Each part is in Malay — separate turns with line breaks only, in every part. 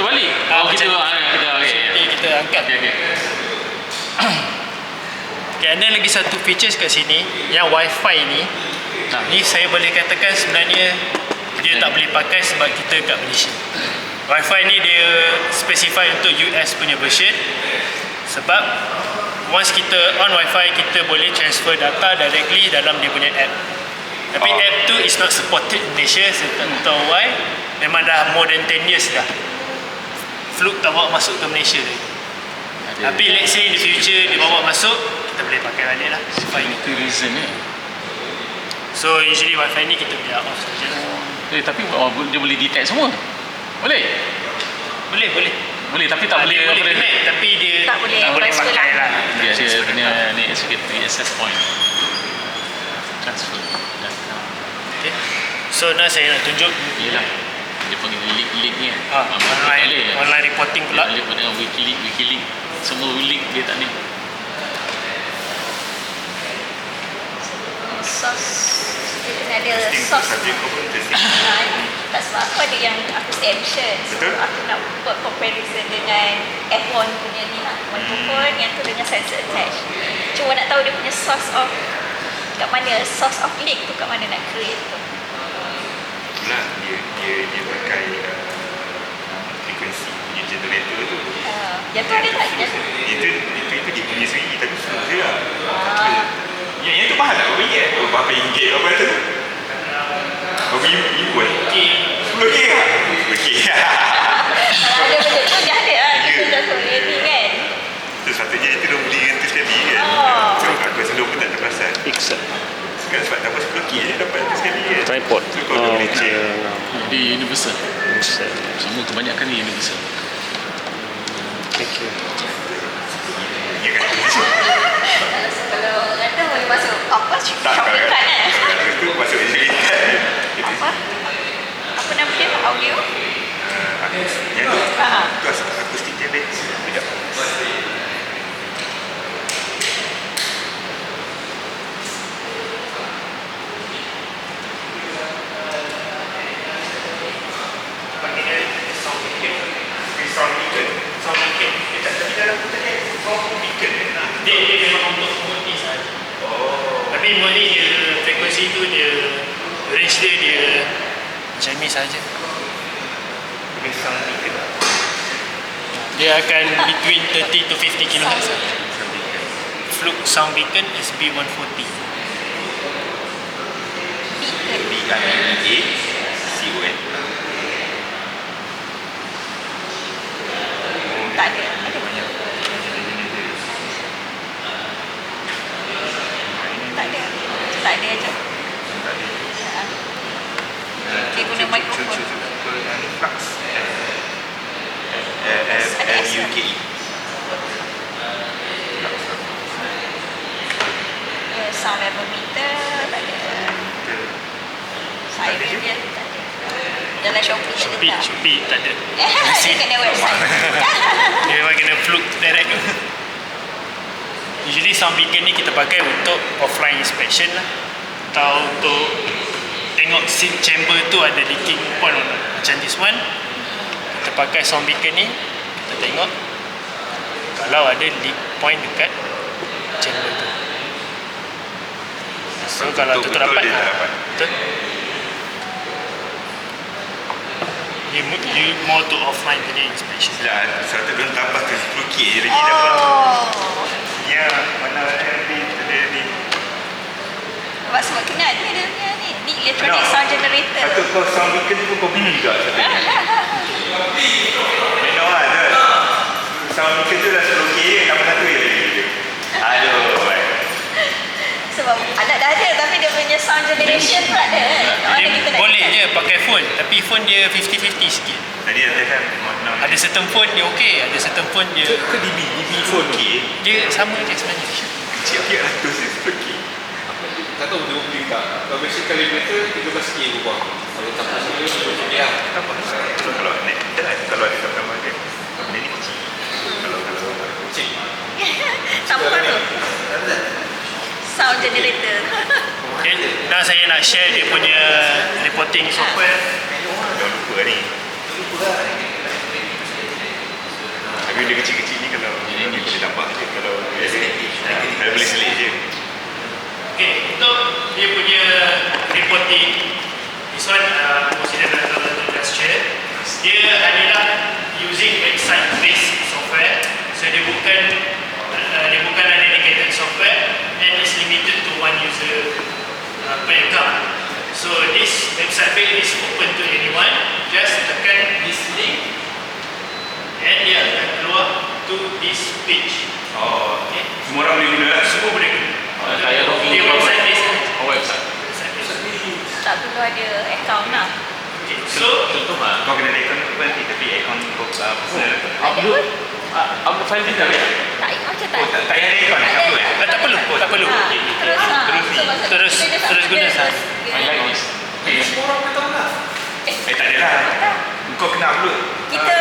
terbalik. Kita
kita angkat.
Okay.
Okay, and then lagi satu features kat sini yang Wi-Fi ni. Ni saya boleh katakan sebenarnya dia tak boleh pakai sebab kita kat Malaysia. Wi-Fi ni dia specify untuk US punya version. Sebab once kita on Wi-Fi, kita boleh transfer data directly dalam dia punya app. Tapi app tu is not supported in Malaysia. Saya tak tahu why. Memang dah more than 10 years dah Fluke tak bawa masuk ke Malaysia lagi. Tapi let's say in the future dia bawa masuk, kita boleh pakai balik lah Wi-Fi ni.
Itu reason
So usually Wi-Fi ni kita biar off saja.
Tapi dia boleh detect semua? Boleh, tapi tak boleh
connect, tapi dia
tak boleh
pakai lah.
Dia punya ni sikit access point transfer.
Okay. So now saya nak tunjuk
Yelah, dia panggil link ni
online reporting pula.
Dia boleh dengan Wikileaks semua link dia tak ni.
Source dia kena ada source. Tak sebab aku ada yang aku mention. So aku nak buat comparison dengan F1 punya ni lah, microphone yang tu dengan sensor attach. Cuma nak tahu dia punya source of kat mana, source of link tu kat mana nak create tu.
Itulah dia pakai frekuensi punya generator tu.
Yang tu ada tak?
Itu dia punya sendiri tapi semua je lah. Yang tu mahal tak? Berapa ringgit apa tu? Berapa ribu kan? RM10 lah? RM10
Ada benda tu dia ada lah. Kita dah boleh ni kan.
Itu sepatutnya itu dah beli rentu sekali kan. Aku selalu pun tak terperasan.
Pixel.
Sekarang sebab dapat RM10 je dapat rentu sekali kan.
Tripod.
So kalau boleh check.
Dia universal. Semua kebanyakan dia universal.
Thank you.
Ya kan?
Kalau kata boleh masuk apa? Shopping cart kan?
Itu masuk cerita.
Apa? Apa nama dia? Audio?
Yang tu akustik dia baik. Sekejap.
Dia memang untuk mode ni sahaja. Tapi mode ni dia frekuensi tu dia range dia macam ni sahaja. Dia akan between 30 to 50 kHz. Fluke Sound Beacon SB140.
B-I-E-A-C-O-N.
Tak ada. Tak ada je. Dia guna mikrofon.
Flux. F-L-U-K-E.
Sound level meter tak ada. Siren dia tak ada. Dalam
Shopee tak ada.
Dia kena website.
Dia memang kena Fluke direct. Usually sound beacon ni kita pakai untuk offline inspection lah, atau untuk tengok sync chamber tu ada leaking point or not. Macam this one, kita pakai sound beacon ni, kita tengok kalau ada leak point dekat chamber tu. So kalau tu tak dapat, betul. You more to offline punya inspection.
Lah, satu belum tambah ke 10K je lagi dapat. Ya, mana ada ni.
Sebab kena ada dia punya ni electronic sound generator.
Satu kau sound beacon tu kau beli juga sebenarnya. Memang ada. Sound beacon tu dah 10K je, tambah satu je lagi. Aduh.
Sebab anak dah ada tapi dia punya sound generation pun ada.
Dia boleh je pakai phone, tapi phone dia 50-50 sikit.
Tadi ada kan
Ada certain phone dia okey, ada certain phone dia
ke DB phone okey.
Dia sama je sebenarnya.
Kecil ratus je 10K.
Tak tahu dia beli tak. Kalau basic calibrator 13K berubah. Kalau tak pasal dia 10K lah.
Tak apa. Kalau net kalau ada gambar dia. Benda ni kecil. Kalau
Kecil.
Sama tu. Sound generator.
Okay. Dan saya nak share dia punya reporting software.
jangan lupa ni. Tapi benda kecil-kecil ni kalau ni boleh nampak je. Kalau saya boleh selit je.
Okay, untuk dia punya reporting, this one considered as an industrial. Dia adalah using website based software, so dia bukan ada dedicated software and it's limited to one user per account. So this website based is open to anyone. Just tekan this link and dia akan keluar to this page.
Oh,
Okay,
semua orang boleh guna lah.
semua boleh guna.
Saya login
Dia
ke
website based.
website.
Tak perlu ada account lah.
Okay, so
Contoh lah.
Kau kena ada akaun tu nanti, tapi akaun kau personal.
Upload upload file dia tak payah.
Tak, macam tak.
Oh, tak payah ada akaun, tak perlu
tak perlu, tak perlu.
Ha, terus lah.
Terus ni.
So, maksud
Terus-
kita dah
terus guna,
terus
I like this. Okay.
Semua orang boleh tahu lah.
Tak ada lah. Kau kena upload.
Kita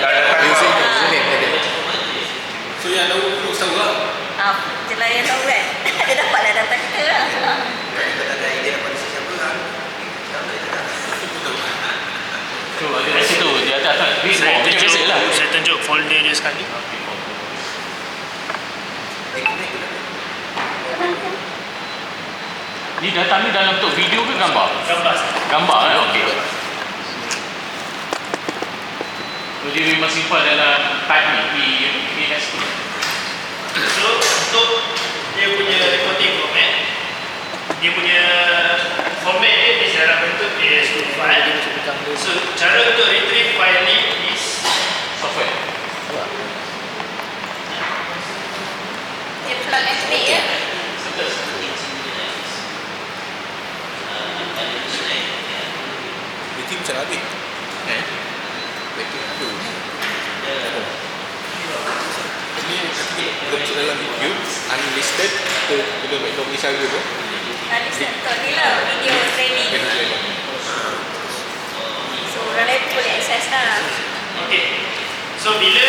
Dah datang kau.
So yang tahu perlu tahu lah.
jelas yang tahu kan. Dia dapatlah data kita lah.
Tu ada kat situ. Dia atas tak.
Saya
Macam biasa lah.
tunjuk folder dia sekali.
Ni data ni dalam bentuk video ke gambar?
Gambar.
Gambar lah. Okey. So, dia memang simpan dalam type ni. PHP.
So untuk dia punya reporting format, dia punya format dia dalam bentuk AS2 file. So cara untuk retrieve file ni is
Software.
Dia plug and play ya.
Dia macam adik. Baik tu. Ini kita masuk dalam video unlisted kita guna Macdog ni cara tu.
Listen untuk ni lah video training. So orang lain pun boleh access lah.
okay. So bila